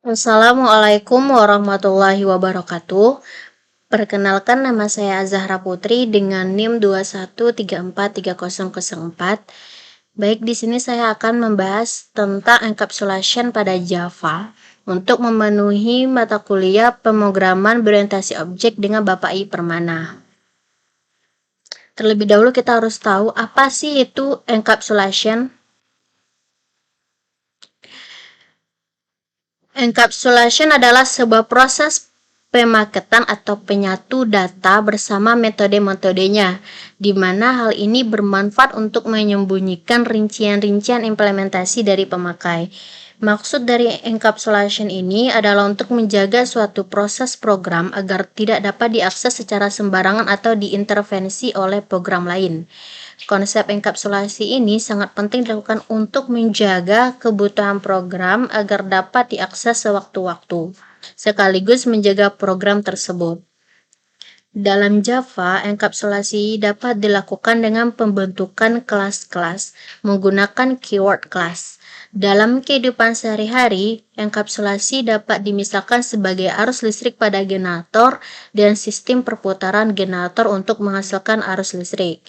Assalamualaikum warahmatullahi wabarakatuh. Perkenalkan, nama saya Zahra Putri dengan NIM 21343004. Baik, di sini saya akan membahas tentang encapsulation pada Java untuk memenuhi mata kuliah pemrograman berorientasi objek dengan Bapak I Permana. Terlebih dahulu kita harus tahu apa sih itu encapsulation. Encapsulation adalah sebuah proses pemaketan atau penyatu data bersama metode-metodenya, di mana hal ini bermanfaat untuk menyembunyikan rincian-rincian implementasi dari pemakai. Maksud dari encapsulation ini adalah untuk menjaga suatu proses program agar tidak dapat diakses secara sembarangan atau diintervensi oleh program lain. Konsep enkapsulasi ini sangat penting dilakukan untuk menjaga kebutuhan program agar dapat diakses sewaktu-waktu, sekaligus menjaga program tersebut. Dalam Java, enkapsulasi dapat dilakukan dengan pembentukan kelas-kelas menggunakan keyword class. Dalam kehidupan sehari-hari, enkapsulasi dapat dimisalkan sebagai arus listrik pada generator dan sistem perputaran generator untuk menghasilkan arus listrik.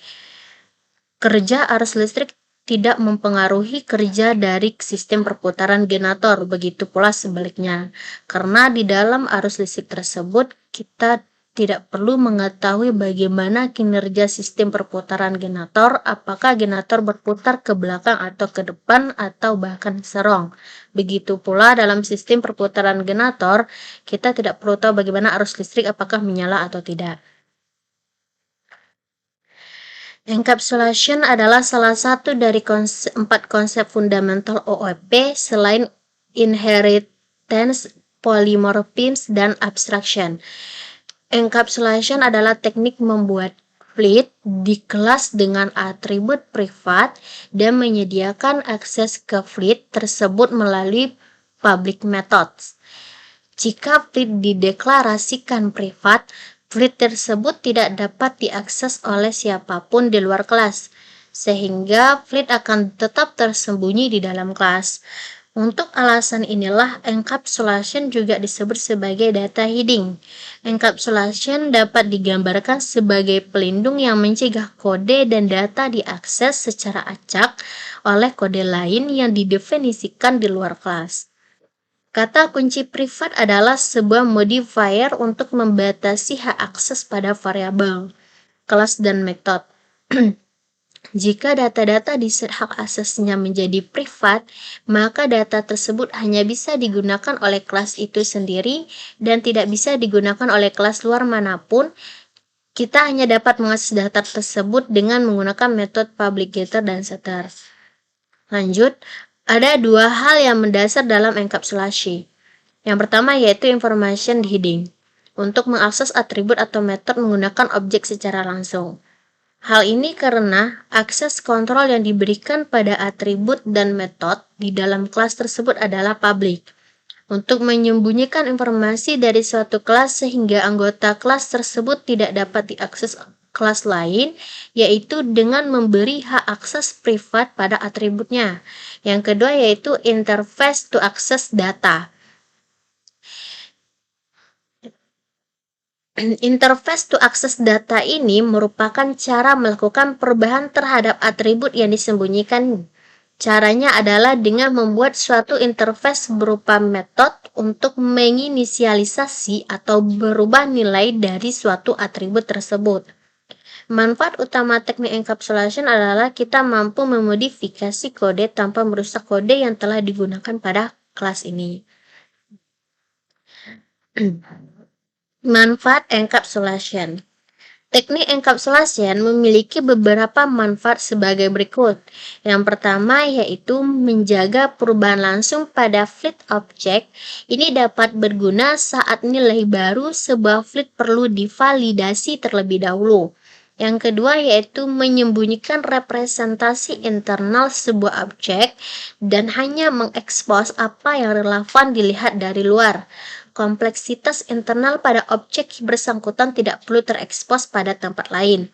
Kerja arus listrik tidak mempengaruhi kerja dari sistem perputaran generator, begitu pula sebaliknya. Karena di dalam arus listrik tersebut, kita tidak perlu mengetahui bagaimana kinerja sistem perputaran generator, apakah generator berputar ke belakang atau ke depan atau bahkan serong. Begitu pula dalam sistem perputaran generator, kita tidak perlu tahu bagaimana arus listrik apakah menyala atau tidak. Encapsulation adalah salah satu dari 4 konsep fundamental OOP selain inheritance, polymorphism, dan abstraction. Encapsulation adalah teknik membuat fleet di kelas dengan atribut privat dan menyediakan akses ke fleet tersebut melalui public methods. Jika fleet dideklarasikan privat, fleet tersebut tidak dapat diakses oleh siapapun di luar kelas, sehingga fleet akan tetap tersembunyi di dalam kelas. Untuk alasan inilah, encapsulation juga disebut sebagai data hiding. Encapsulation dapat digambarkan sebagai pelindung yang mencegah kode dan data diakses secara acak oleh kode lain yang didefinisikan di luar kelas. Kata kunci privat adalah sebuah modifier untuk membatasi hak akses pada variabel, kelas, dan metode. Jika data-data di set hak aksesnya menjadi privat, maka data tersebut hanya bisa digunakan oleh kelas itu sendiri dan tidak bisa digunakan oleh kelas luar manapun. Kita hanya dapat mengakses data tersebut dengan menggunakan metode public getter dan setter. Lanjut, ada 2 hal yang mendasar dalam enkapsulasi. Yang pertama yaitu information hiding, untuk mengakses atribut atau metode menggunakan objek secara langsung. Hal ini karena akses kontrol yang diberikan pada atribut dan metode di dalam kelas tersebut adalah public, untuk menyembunyikan informasi dari suatu kelas sehingga anggota kelas tersebut tidak dapat diakses kelas lain, yaitu dengan memberi hak akses privat pada atributnya. Yang kedua yaitu interface to access data. Interface to access data ini merupakan cara melakukan perubahan terhadap atribut yang disembunyikan. Caranya adalah dengan membuat suatu interface berupa metode untuk menginisialisasi atau berubah nilai dari suatu atribut tersebut. Manfaat utama teknik encapsulation adalah kita mampu memodifikasi kode tanpa merusak kode yang telah digunakan pada kelas ini. Manfaat encapsulation. Teknik encapsulation memiliki beberapa manfaat sebagai berikut. Yang pertama yaitu menjaga perubahan langsung pada fleet object. Ini dapat berguna saat nilai baru sebuah fleet perlu divalidasi terlebih dahulu. Yang kedua yaitu menyembunyikan representasi internal sebuah objek dan hanya mengekspos apa yang relevan dilihat dari luar. Kompleksitas internal pada objek bersangkutan tidak perlu terekspos pada tempat lain.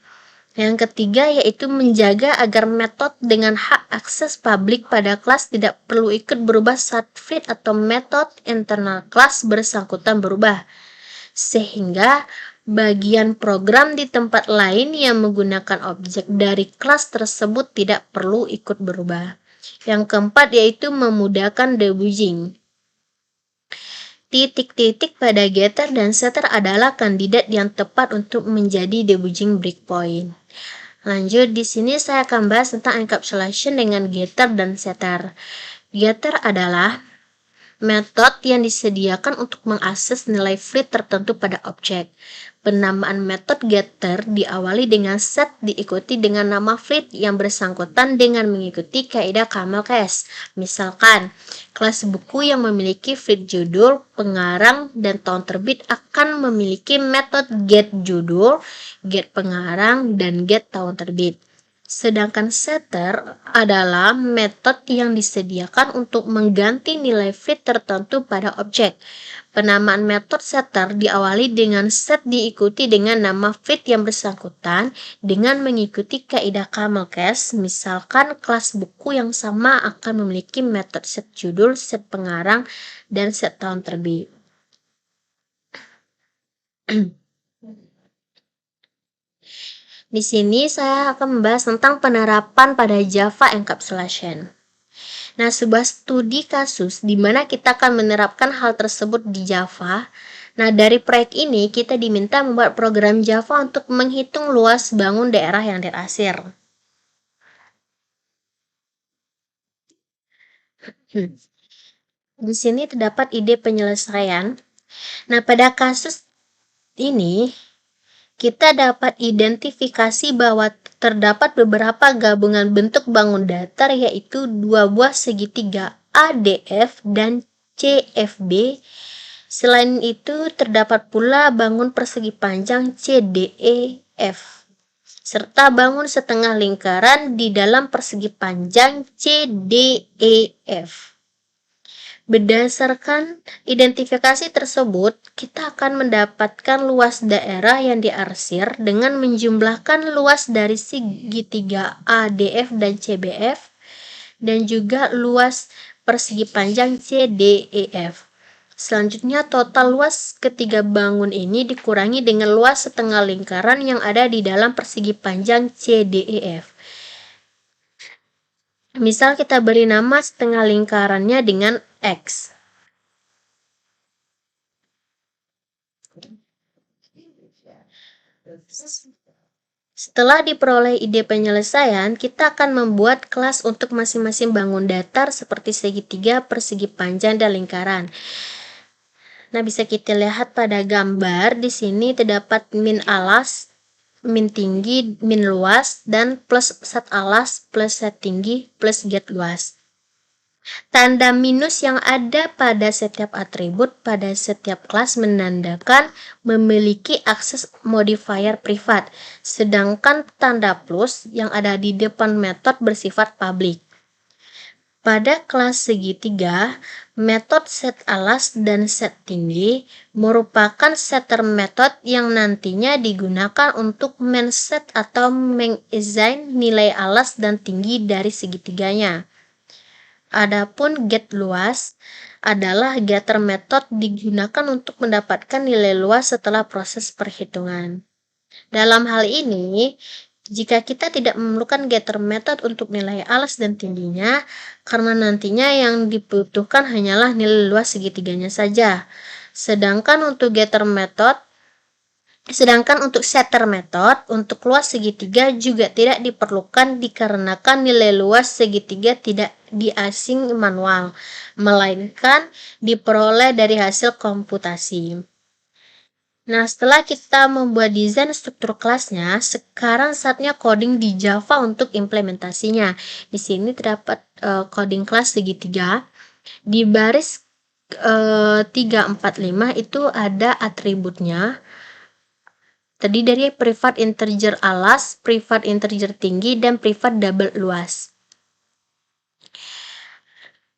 Yang ketiga yaitu menjaga agar metode dengan hak akses publik pada kelas tidak perlu ikut berubah saat feed atau metode internal kelas bersangkutan berubah, sehingga bagian program di tempat lain yang menggunakan objek dari kelas tersebut tidak perlu ikut berubah. Yang keempat yaitu memudahkan debugging. Titik-titik pada getter dan setter adalah kandidat yang tepat untuk menjadi debugging breakpoint. Lanjut, di sini saya akan bahas tentang encapsulation dengan getter dan setter. Getter adalah metode yang disediakan untuk mengakses nilai feed tertentu pada objek. Penamaan metode getter diawali dengan set diikuti dengan nama feed yang bersangkutan dengan mengikuti kaidah camel case. Misalkan, kelas buku yang memiliki feed judul, pengarang, dan tahun terbit akan memiliki metode get judul, get pengarang, dan get tahun terbit. Sedangkan setter adalah metode yang disediakan untuk mengganti nilai feed tertentu pada objek. Penamaan metode setter diawali dengan set diikuti dengan nama feed yang bersangkutan dengan mengikuti kaidah camel case. Misalkan kelas buku yang sama akan memiliki metode set judul, set pengarang, dan set tahun terbit. Di sini saya akan membahas tentang penerapan pada Java encapsulation. Nah, sebuah studi kasus di mana kita akan menerapkan hal tersebut di Java. Nah, dari proyek ini kita diminta membuat program Java untuk menghitung luas bangun daerah yang terasir. Di sini terdapat ide penyelesaian. Nah, pada kasus ini kita dapat identifikasi bahwa terdapat beberapa gabungan bentuk bangun datar, yaitu dua buah segitiga ADF dan CFB. Selain itu terdapat pula bangun persegi panjang CDEF serta bangun setengah lingkaran di dalam persegi panjang CDEF. Berdasarkan identifikasi tersebut, kita akan mendapatkan luas daerah yang diarsir dengan menjumlahkan luas dari segitiga ADF dan CBF dan juga luas persegi panjang CDEF. Selanjutnya, total luas ketiga bangun ini dikurangi dengan luas setengah lingkaran yang ada di dalam persegi panjang CDEF. Misal kita beri nama setengah lingkarannya dengan X. Setelah diperoleh ide penyelesaian, kita akan membuat kelas untuk masing-masing bangun datar seperti segitiga, persegi panjang, dan lingkaran. Nah, bisa kita lihat pada gambar di sini terdapat min alas, min tinggi, min luas, dan plus set alas, plus set tinggi, plus get luas. Tanda minus yang ada pada setiap atribut pada setiap kelas menandakan memiliki akses modifier privat, sedangkan tanda plus yang ada di depan metode bersifat public. Pada kelas segitiga, metode set alas dan set tinggi merupakan setter method yang nantinya digunakan untuk men-set atau meng-assign nilai alas dan tinggi dari segitiganya. Adapun get luas adalah getter method digunakan untuk mendapatkan nilai luas setelah proses perhitungan. Dalam hal ini, jika kita tidak memerlukan getter method untuk nilai alas dan tingginya, karena nantinya yang dibutuhkan hanyalah nilai luas segitiganya saja. Sedangkan untuk setter method untuk luas segitiga juga tidak diperlukan dikarenakan nilai luas segitiga tidak di-assign manual, melainkan diperoleh dari hasil komputasi. Nah, setelah kita membuat desain struktur kelasnya, sekarang saatnya coding di Java untuk implementasinya. Di sini terdapat coding kelas segitiga. Di baris 345 itu ada atributnya. Tadi dari private integer alas, private integer tinggi, dan private double luas.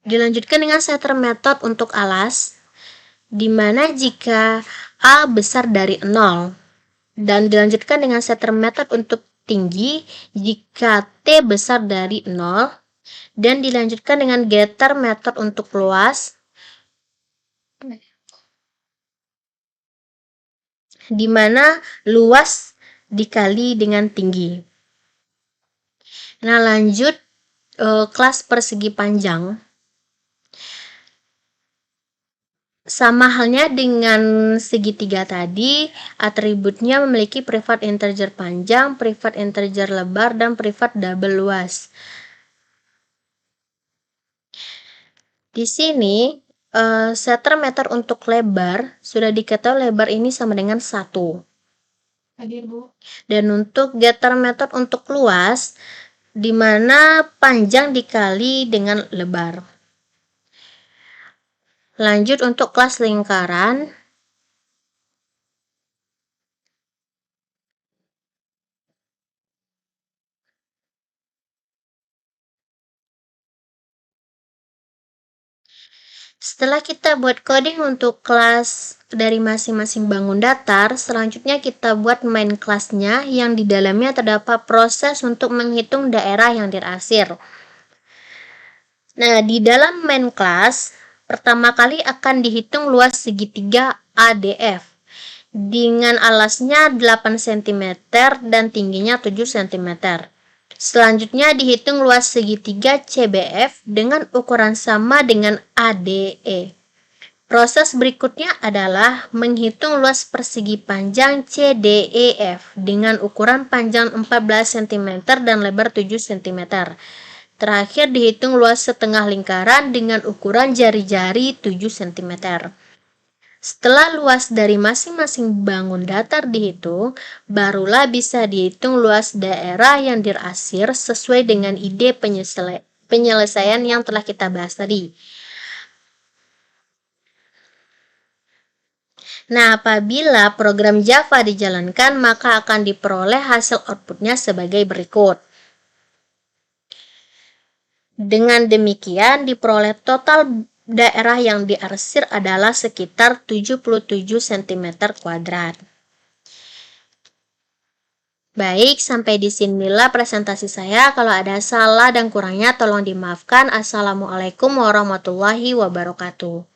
Dilanjutkan dengan setter method untuk alas, di mana jika A besar dari 0, dan dilanjutkan dengan setter method untuk tinggi jika T besar dari 0, dan dilanjutkan dengan getter method untuk luas, di mana luas dikali dengan tinggi. Nah, lanjut kelas persegi panjang. Sama halnya dengan segitiga tadi, atributnya memiliki privat integer panjang, privat integer lebar, dan privat double luas. Di sini, setter meter untuk lebar, sudah diketahui lebar ini sama dengan 1. Dan untuk getter method untuk luas, di mana panjang dikali dengan lebar. Lanjut untuk kelas lingkaran. Setelah kita buat coding untuk kelas dari masing-masing bangun datar, selanjutnya kita buat main kelasnya yang di dalamnya terdapat proses untuk menghitung daerah yang diarsir. Nah, di dalam main kelas, pertama kali akan dihitung luas segitiga ADF dengan alasnya 8 cm dan tingginya 7 cm. Selanjutnya dihitung luas segitiga CBF dengan ukuran sama dengan ADE. Proses berikutnya adalah menghitung luas persegi panjang CDEF dengan ukuran panjang 14 cm dan lebar 7 cm. Terakhir dihitung luas setengah lingkaran dengan ukuran jari-jari 7 cm. Setelah luas dari masing-masing bangun datar dihitung, barulah bisa dihitung luas daerah yang diarsir sesuai dengan ide penyelesaian yang telah kita bahas tadi. Nah, apabila program Java dijalankan, maka akan diperoleh hasil outputnya sebagai berikut. Dengan demikian, diperoleh total daerah yang diarsir adalah sekitar 77 cm². Baik, sampai di sinilah presentasi saya. Kalau ada salah dan kurangnya tolong dimaafkan. Assalamualaikum warahmatullahi wabarakatuh.